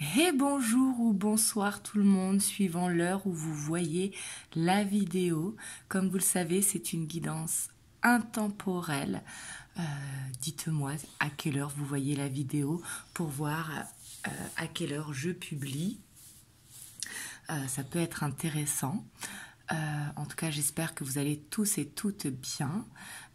Et bonjour ou bonsoir tout le monde, suivant l'heure où vous voyez la vidéo. Comme vous le savez, c'est une guidance intemporelle. Dites-moi à quelle heure vous voyez la vidéo pour voir à quelle heure je publie. Ça peut être intéressant. En tout cas, j'espère que vous allez tous et toutes bien.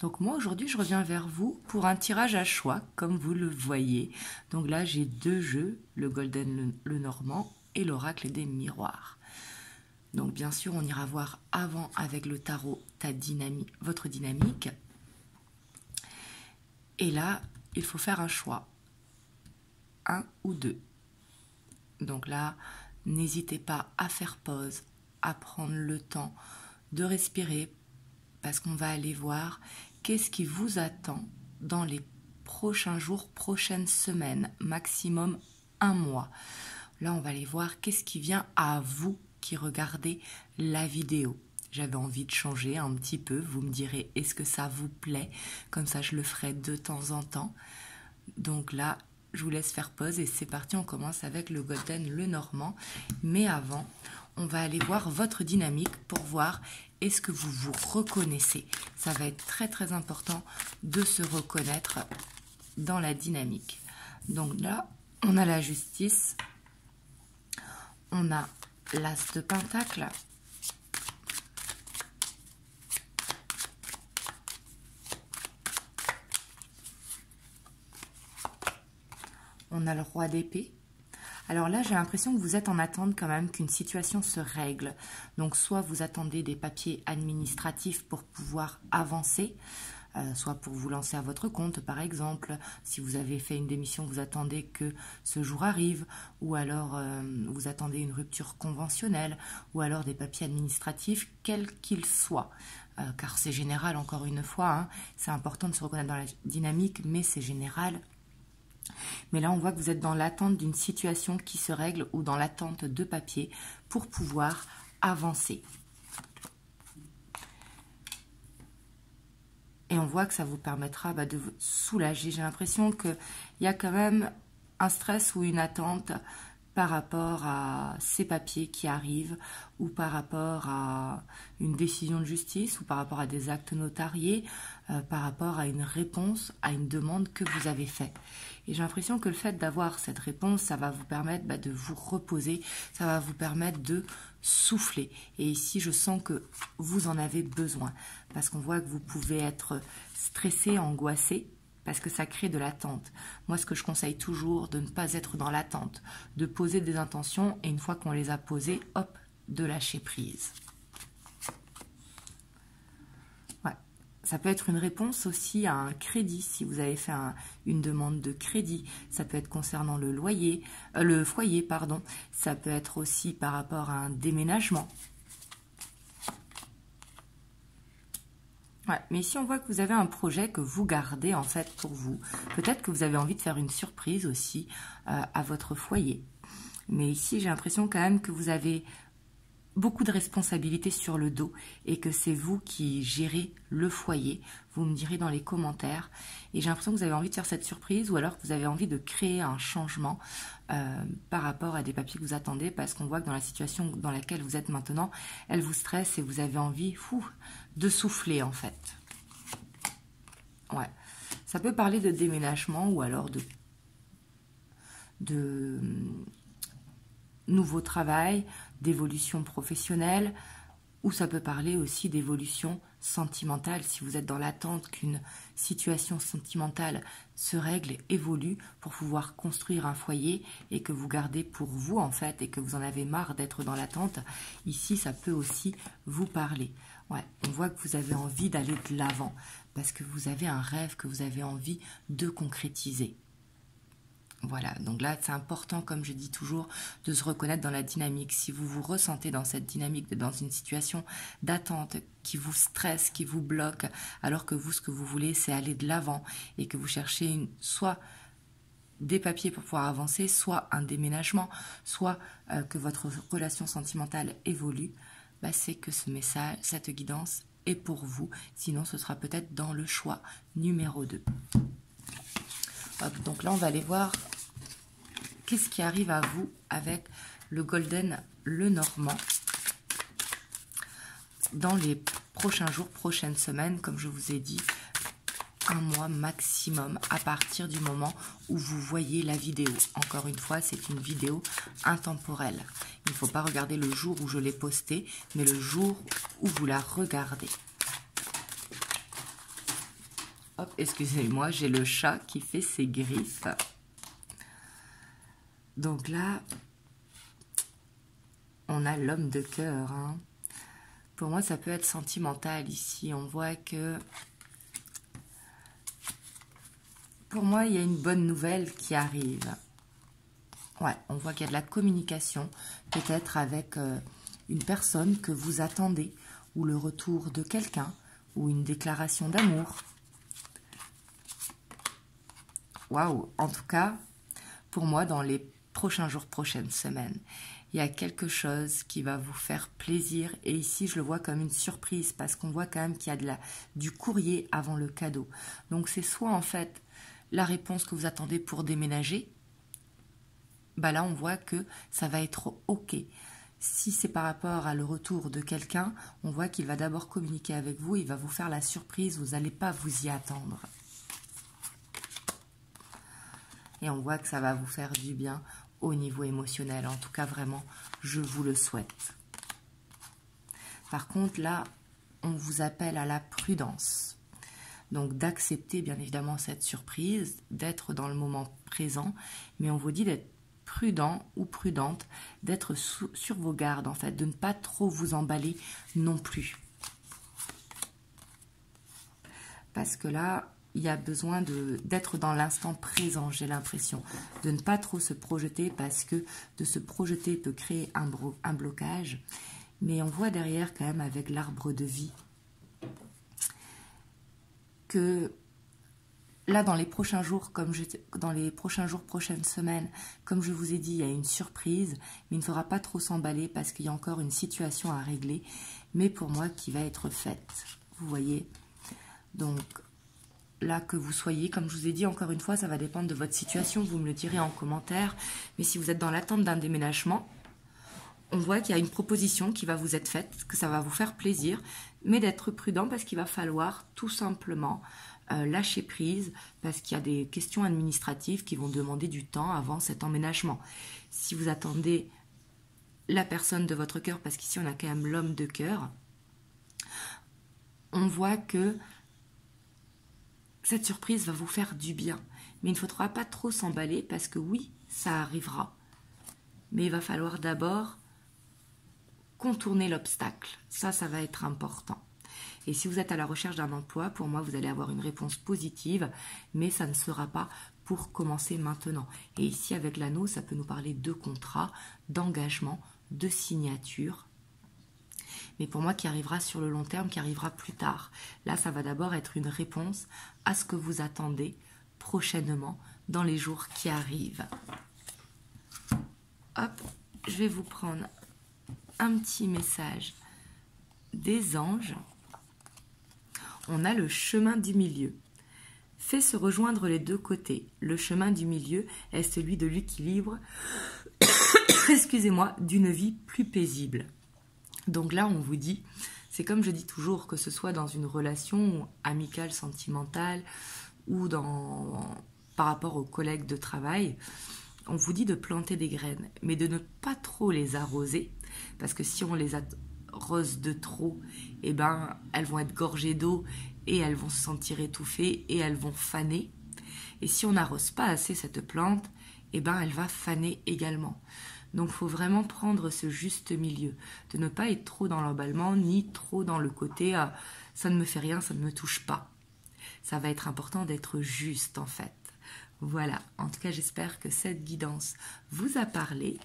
Donc moi, aujourd'hui, je reviens vers vous pour un tirage à choix, comme vous le voyez. Donc là, j'ai deux jeux, le Golden le Normand et l'Oracle des Miroirs. Donc bien sûr, on ira voir avant avec le tarot votre dynamique. Et là, il faut faire un choix. Un ou deux. Donc là, n'hésitez pas à faire pause, à prendre le temps de respirer parce qu'on va aller voir qu'est-ce qui vous attend dans les prochains jours, prochaines semaines, maximum un mois. Là, on va aller voir qu'est-ce qui vient à vous qui regardez la vidéo. J'avais envie de changer un petit peu, vous me direz est-ce que ça vous plaît? Comme ça, je le ferai de temps en temps. Donc là, je vous laisse faire pause et c'est parti, on commence avec le Golden le Normand. Mais avant, on va aller voir votre dynamique pour voir est-ce que vous vous reconnaissez. Ça va être très très important de se reconnaître dans la dynamique. Donc là, on a la justice, on a l'as de pentacle, on a le roi d'épée. Alors là, j'ai l'impression que vous êtes en attente quand même qu'une situation se règle. Donc soit vous attendez des papiers administratifs pour pouvoir avancer, soit pour vous lancer à votre compte par exemple. Si vous avez fait une démission, vous attendez que ce jour arrive, ou alors vous attendez une rupture conventionnelle, ou alors des papiers administratifs, quels qu'ils soient. Car c'est général, encore une fois, hein, c'est important de se reconnaître dans la dynamique, mais c'est général. Mais là, on voit que vous êtes dans l'attente d'une situation qui se règle ou dans l'attente de papier pour pouvoir avancer. Et on voit que ça vous permettra de vous soulager. J'ai l'impression qu'il y a quand même un stress ou une attente par rapport à ces papiers qui arrivent ou par rapport à une décision de justice ou par rapport à des actes notariés, par rapport à une réponse à une demande que vous avez faite. Et j'ai l'impression que le fait d'avoir cette réponse, ça va vous permettre de vous reposer, ça va vous permettre de souffler. Et ici, je sens que vous en avez besoin parce qu'on voit que vous pouvez être stressé, angoissé, parce que ça crée de l'attente. Moi, ce que je conseille toujours, de ne pas être dans l'attente, de poser des intentions et une fois qu'on les a posées, hop, de lâcher prise. Ouais. Ça peut être une réponse aussi à un crédit, si vous avez fait une demande de crédit. Ça peut être concernant le foyer, pardon. Ça peut être aussi par rapport à un déménagement. Ouais, mais ici, on voit que vous avez un projet que vous gardez en fait pour vous. Peut-être que vous avez envie de faire une surprise aussi à votre foyer. Mais ici, j'ai l'impression quand même que vous avez beaucoup de responsabilités sur le dos et que c'est vous qui gérez le foyer. Vous me direz dans les commentaires. Et j'ai l'impression que vous avez envie de faire cette surprise ou alors que vous avez envie de créer un changement par rapport à des papiers que vous attendez parce qu'on voit que dans la situation dans laquelle vous êtes maintenant, elle vous stresse et vous avez envie de souffler en fait. Ouais. Ça peut parler de déménagement ou alors de nouveau travail, d'évolution professionnelle, ou ça peut parler aussi d'évolution sentimentale, si vous êtes dans l'attente qu'une situation sentimentale se règle, évolue pour pouvoir construire un foyer et que vous gardez pour vous en fait et que vous en avez marre d'être dans l'attente, ici ça peut aussi vous parler. Ouais, on voit que vous avez envie d'aller de l'avant parce que vous avez un rêve que vous avez envie de concrétiser. Voilà, donc là, c'est important, comme je dis toujours, de se reconnaître dans la dynamique. Si vous vous ressentez dans cette dynamique, dans une situation d'attente qui vous stresse, qui vous bloque, alors que vous, ce que vous voulez, c'est aller de l'avant et que vous cherchez soit des papiers pour pouvoir avancer, soit un déménagement, soit que votre relation sentimentale évolue, c'est que ce message, cette guidance est pour vous. Sinon, ce sera peut-être dans le choix numéro 2. Hop, donc là, on va aller voir qu'est-ce qui arrive à vous avec le Golden Lenormand dans les prochains jours, prochaines semaines, comme je vous ai dit, un mois maximum à partir du moment où vous voyez la vidéo. Encore une fois, c'est une vidéo intemporelle. Il ne faut pas regarder le jour où je l'ai postée, mais le jour où vous la regardez. Hop, excusez-moi, j'ai le chat qui fait ses griffes. Donc là, on a l'homme de cœur. Hein. Pour moi, ça peut être sentimental ici. On voit que... Pour moi, il y a une bonne nouvelle qui arrive. Ouais, on voit qu'il y a de la communication, peut-être avec une personne que vous attendez, ou le retour de quelqu'un, ou une déclaration d'amour. Waouh! En tout cas, pour moi, dans les prochains jours, prochaines semaines, il y a quelque chose qui va vous faire plaisir. Et ici, je le vois comme une surprise, parce qu'on voit quand même qu'il y a du courrier avant le cadeau. Donc, c'est soit en fait la réponse que vous attendez pour déménager, bah là, on voit que ça va être OK. Si c'est par rapport à le retour de quelqu'un, on voit qu'il va d'abord communiquer avec vous, il va vous faire la surprise, vous n'allez pas vous y attendre. Et on voit que ça va vous faire du bien au niveau émotionnel. En tout cas, vraiment, je vous le souhaite. Par contre, là, on vous appelle à la prudence. Donc, d'accepter, bien évidemment, cette surprise, d'être dans le moment présent. Mais on vous dit d'être prudent ou prudente, d'être sur vos gardes, en fait, de ne pas trop vous emballer non plus. Parce que là, il y a besoin d'être dans l'instant présent, j'ai l'impression. De ne pas trop se projeter, parce que de se projeter peut créer un blocage. Mais on voit derrière quand même avec l'arbre de vie que là, dans les prochains jours, prochaines semaines, comme je vous ai dit, il y a une surprise, mais il ne faudra pas trop s'emballer parce qu'il y a encore une situation à régler, mais pour moi qui va être faite. Vous voyez? Donc là, que vous soyez, comme je vous ai dit, encore une fois, ça va dépendre de votre situation, vous me le direz en commentaire, mais si vous êtes dans l'attente d'un déménagement, on voit qu'il y a une proposition qui va vous être faite, que ça va vous faire plaisir, mais d'être prudent parce qu'il va falloir tout simplement lâcher prise, parce qu'il y a des questions administratives qui vont demander du temps avant cet emménagement. Si vous attendez la personne de votre cœur, parce qu'ici on a quand même l'homme de cœur, on voit que cette surprise va vous faire du bien. Mais il ne faudra pas trop s'emballer parce que oui, ça arrivera. Mais il va falloir d'abord contourner l'obstacle. Ça va être important. Et si vous êtes à la recherche d'un emploi, pour moi, vous allez avoir une réponse positive, mais ça ne sera pas pour commencer maintenant. Et ici, avec l'anneau, ça peut nous parler de contrat, d'engagement, de signature. Mais pour moi, qui arrivera sur le long terme, qui arrivera plus tard. Là, ça va d'abord être une réponse à ce que vous attendez prochainement dans les jours qui arrivent. Hop, je vais vous prendre un petit message des anges. On a le chemin du milieu. Fait se rejoindre les deux côtés. Le chemin du milieu est celui de l'équilibre, excusez-moi, d'une vie plus paisible. Donc là, on vous dit, c'est comme je dis toujours, que ce soit dans une relation amicale, sentimentale, ou par rapport aux collègues de travail, on vous dit de planter des graines, mais de ne pas trop les arroser, parce que si on les arrose de trop, eh ben, elles vont être gorgées d'eau et elles vont se sentir étouffées et elles vont faner. Et si on n'arrose pas assez cette plante, eh ben, elle va faner également. Donc, il faut vraiment prendre ce juste milieu, de ne pas être trop dans l'emballement, ni trop dans le côté « ça ne me fait rien, ça ne me touche pas ». Ça va être important d'être juste, en fait. Voilà, en tout cas, j'espère que cette guidance vous a parlé.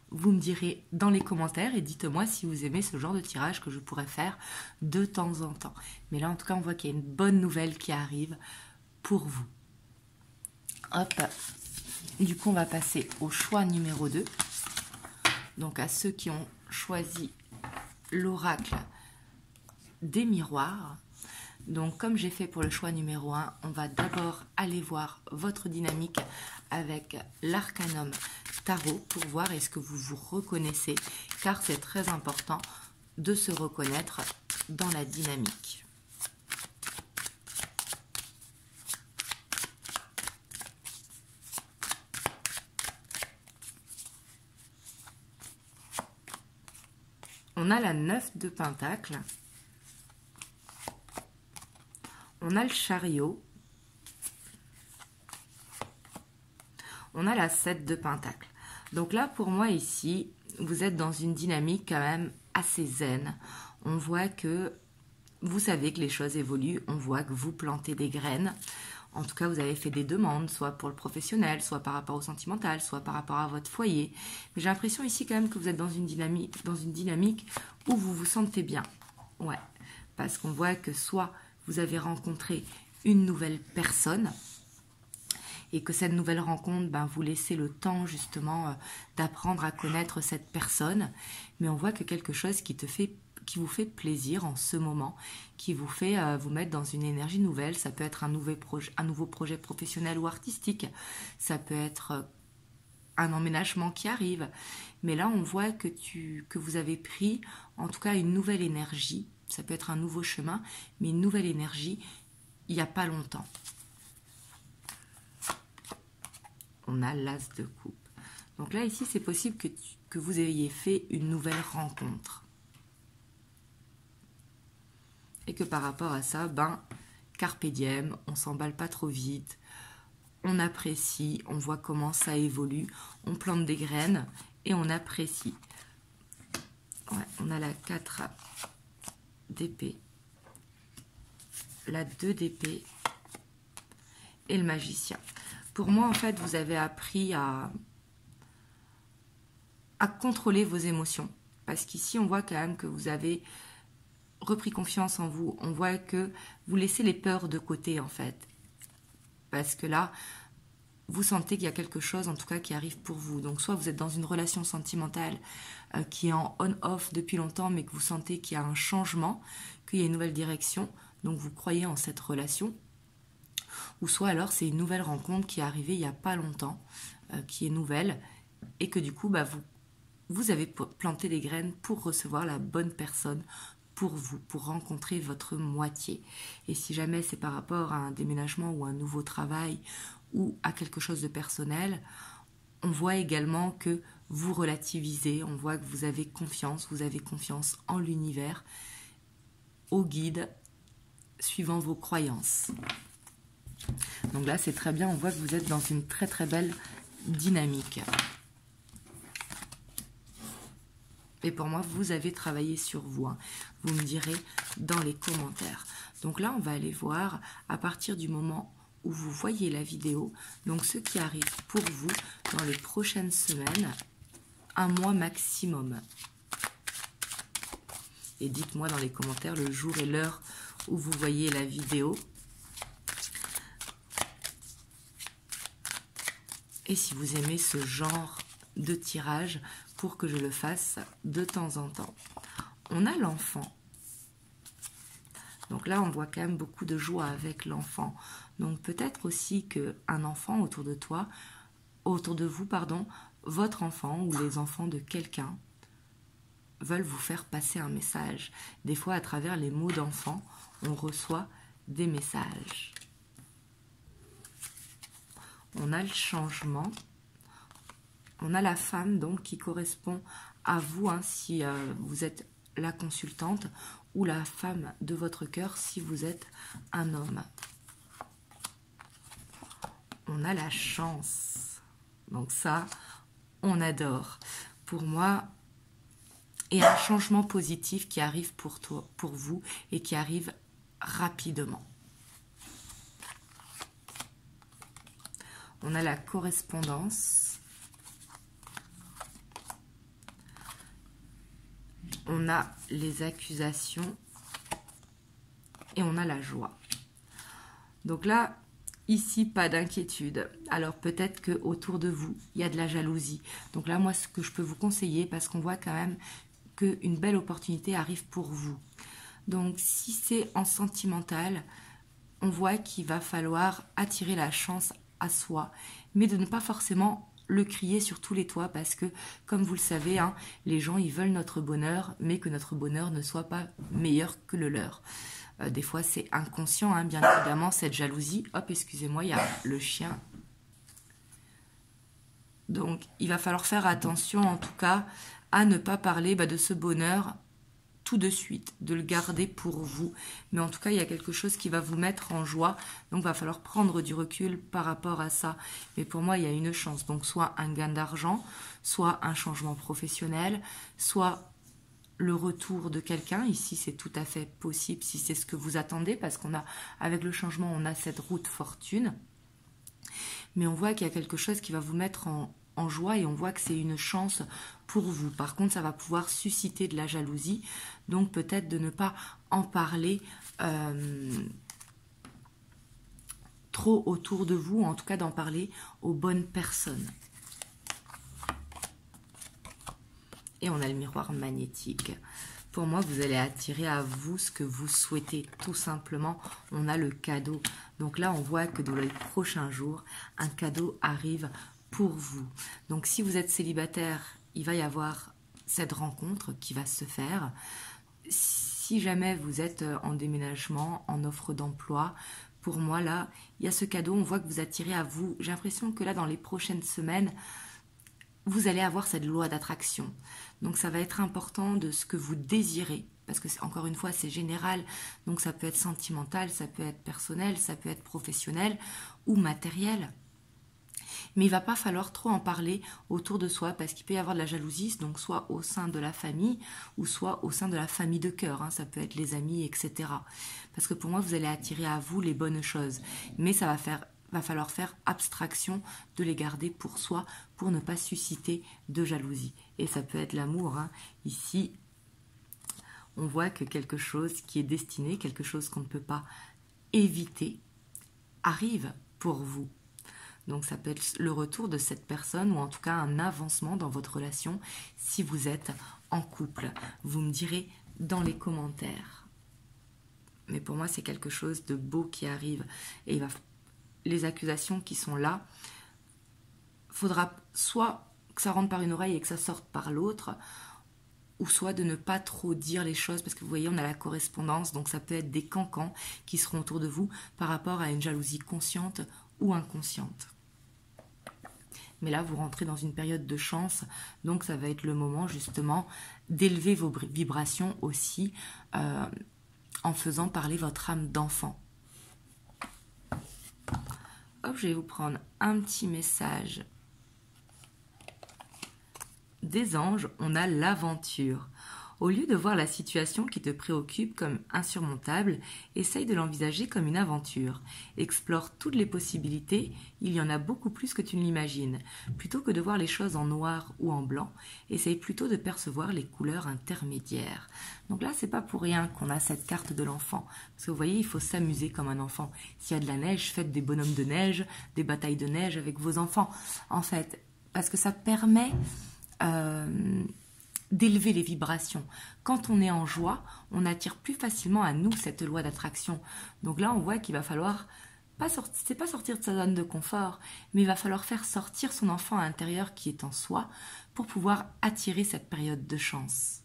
Vous me direz dans les commentaires et dites-moi si vous aimez ce genre de tirage que je pourrais faire de temps en temps. Mais là, en tout cas, on voit qu'il y a une bonne nouvelle qui arrive pour vous. Hop. Du coup, on va passer au choix numéro 2. Donc, à ceux qui ont choisi l'oracle des miroirs. Donc comme j'ai fait pour le choix numéro 1, on va d'abord aller voir votre dynamique avec l'arcanum tarot pour voir est-ce que vous vous reconnaissez, car c'est très important de se reconnaître dans la dynamique. On a la 9 de Pentacle, on a le chariot, on a la 7 de Pentacle. Donc là, pour moi ici, vous êtes dans une dynamique quand même assez zen. On voit que vous savez que les choses évoluent, on voit que vous plantez des graines. En tout cas, vous avez fait des demandes, soit pour le professionnel, soit par rapport au sentimental, soit par rapport à votre foyer. Mais j'ai l'impression ici quand même que vous êtes dans une dynamique où vous vous sentez bien. Ouais, parce qu'on voit que soit vous avez rencontré une nouvelle personne et que cette nouvelle rencontre, vous laissez le temps justement d'apprendre à connaître cette personne. Mais on voit que quelque chose qui vous fait plaisir en ce moment, qui vous fait vous mettre dans une énergie nouvelle. Ça peut être un nouveau projet professionnel ou artistique, ça peut être un emménagement qui arrive. Mais là, on voit que vous avez pris en tout cas une nouvelle énergie. Ça peut être un nouveau chemin, mais une nouvelle énergie il n'y a pas longtemps. On a l'as de coupe. Donc là, ici, c'est possible que vous ayez fait une nouvelle rencontre. Et que par rapport à ça, carpe diem, on s'emballe pas trop vite, on apprécie, on voit comment ça évolue, on plante des graines et on apprécie. Ouais, on a la 4 d'épée, la 2 d'épée et le magicien. Pour moi, en fait, vous avez appris à contrôler vos émotions. Parce qu'ici, on voit quand même que vous avez repris confiance en vous. On voit que vous laissez les peurs de côté, en fait. Parce que là, vous sentez qu'il y a quelque chose, en tout cas, qui arrive pour vous. Donc, soit vous êtes dans une relation sentimentale qui est en on-off depuis longtemps, mais que vous sentez qu'il y a un changement, qu'il y a une nouvelle direction. Donc, vous croyez en cette relation. Ou soit alors c'est une nouvelle rencontre qui est arrivée il n'y a pas longtemps, qui est nouvelle, et que du coup vous avez planté des graines pour recevoir la bonne personne pour vous, pour rencontrer votre moitié. Et si jamais c'est par rapport à un déménagement ou un nouveau travail ou à quelque chose de personnel, on voit également que vous relativisez, on voit que vous avez confiance en l'univers, au guide, suivant vos croyances. Donc là, c'est très bien, on voit que vous êtes dans une très très belle dynamique. Et pour moi, vous avez travaillé sur vous. Vous me direz dans les commentaires. Donc là, on va aller voir à partir du moment où vous voyez la vidéo, donc ce qui arrive pour vous dans les prochaines semaines, un mois maximum. Et dites-moi dans les commentaires le jour et l'heure où vous voyez la vidéo. Et si vous aimez ce genre de tirage pour que je le fasse de temps en temps. On a l'enfant. Donc là, on voit quand même beaucoup de joie avec l'enfant. Donc peut-être aussi qu'un enfant autour de vous, votre enfant ou les enfants de quelqu'un veulent vous faire passer un message. Des fois, à travers les mots d'enfant, on reçoit des messages. On a le changement. On a la femme donc qui correspond à vous si vous êtes la consultante ou la femme de votre cœur si vous êtes un homme. On a la chance. Donc ça, on adore. Pour moi, et un changement positif qui arrive pour vous et qui arrive rapidement. On a la correspondance. On a les accusations. Et on a la joie. Donc là, ici, pas d'inquiétude. Alors peut-être qu'autour de vous, il y a de la jalousie. Donc là, moi, ce que je peux vous conseiller, parce qu'on voit quand même qu'une belle opportunité arrive pour vous. Donc si c'est en sentimental, on voit qu'il va falloir attirer la chance à soi, mais de ne pas forcément le crier sur tous les toits parce que, comme vous le savez, hein, les gens ils veulent notre bonheur, mais que notre bonheur ne soit pas meilleur que le leur. Des fois c'est inconscient, hein, bien évidemment, cette jalousie. Hop, excusez-moi, il y a le chien. Donc il va falloir faire attention en tout cas à ne pas parler de ce bonheur tout de suite, de le garder pour vous. Mais en tout cas, il y a quelque chose qui va vous mettre en joie. Donc, il va falloir prendre du recul par rapport à ça. Mais pour moi, il y a une chance. Donc, soit un gain d'argent, soit un changement professionnel, soit le retour de quelqu'un. Ici, c'est tout à fait possible si c'est ce que vous attendez. Parce qu'on a, avec le changement, on a cette route fortune. Mais on voit qu'il y a quelque chose qui va vous mettre en joie et on voit que c'est une chance pour vous. Par contre, ça va pouvoir susciter de la jalousie, donc peut-être de ne pas en parler trop autour de vous, en tout cas d'en parler aux bonnes personnes. Et on a le miroir magnétique. Pour moi, vous allez attirer à vous ce que vous souhaitez, tout simplement. On a le cadeau. Donc là, on voit que dans les prochains jours, un cadeau arrive pour vous. Donc si vous êtes célibataire, il va y avoir cette rencontre qui va se faire. Si jamais vous êtes en déménagement, en offre d'emploi, pour moi là, il y a ce cadeau, on voit que vous attirez à vous. J'ai l'impression que là, dans les prochaines semaines, vous allez avoir cette loi d'attraction. Donc ça va être important de ce que vous désirez, parce que encore une fois, c'est général. Donc ça peut être sentimental, ça peut être personnel, ça peut être professionnel ou matériel. Mais il ne va pas falloir trop en parler autour de soi parce qu'il peut y avoir de la jalousie, donc soit au sein de la famille ou soit au sein de la famille de cœur, hein, ça peut être les amis, etc. Parce que pour moi, vous allez attirer à vous les bonnes choses. Mais ça va falloir faire abstraction de les garder pour soi pour ne pas susciter de jalousie. Et ça peut être l'amour. Hein. Ici, on voit que quelque chose qui est destiné, quelque chose qu'on ne peut pas éviter, arrive pour vous. Donc ça peut être le retour de cette personne ou en tout cas un avancement dans votre relation si vous êtes en couple. Vous me direz dans les commentaires. Mais pour moi, c'est quelque chose de beau qui arrive. Et les accusations qui sont là, faudra soit que ça rentre par une oreille et que ça sorte par l'autre, ou soit de ne pas trop dire les choses, parce que vous voyez, on a la correspondance, donc ça peut être des cancans qui seront autour de vous par rapport à une jalousie consciente ou inconsciente. Mais là, vous rentrez dans une période de chance, donc ça va être le moment justement d'élever vos vibrations aussi en faisant parler votre âme d'enfant. Hop, je vais vous prendre un petit message des anges. On a l'aventure. Au lieu de voir la situation qui te préoccupe comme insurmontable, essaye de l'envisager comme une aventure. Explore toutes les possibilités, il y en a beaucoup plus que tu ne l'imagines. Plutôt que de voir les choses en noir ou en blanc, essaye plutôt de percevoir les couleurs intermédiaires. Donc là, c'est pas pour rien qu'on a cette carte de l'enfant. Parce que vous voyez, il faut s'amuser comme un enfant. S'il y a de la neige, faites des bonhommes de neige, des batailles de neige avec vos enfants. En fait, parce que ça permet d'élever les vibrations. Quand on est en joie, on attire plus facilement à nous cette loi d'attraction. Donc là, on voit qu'il va falloir, c'est pas sortir de sa zone de confort, mais il va falloir faire sortir son enfant à l'intérieur qui est en soi pour pouvoir attirer cette période de chance.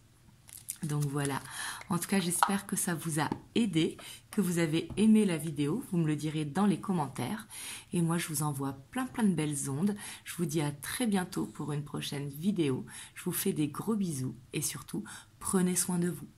Donc voilà, en tout cas j'espère que ça vous a aidé, que vous avez aimé la vidéo, vous me le direz dans les commentaires. Et moi je vous envoie plein de belles ondes, je vous dis à très bientôt pour une prochaine vidéo. Je vous fais des gros bisous et surtout prenez soin de vous.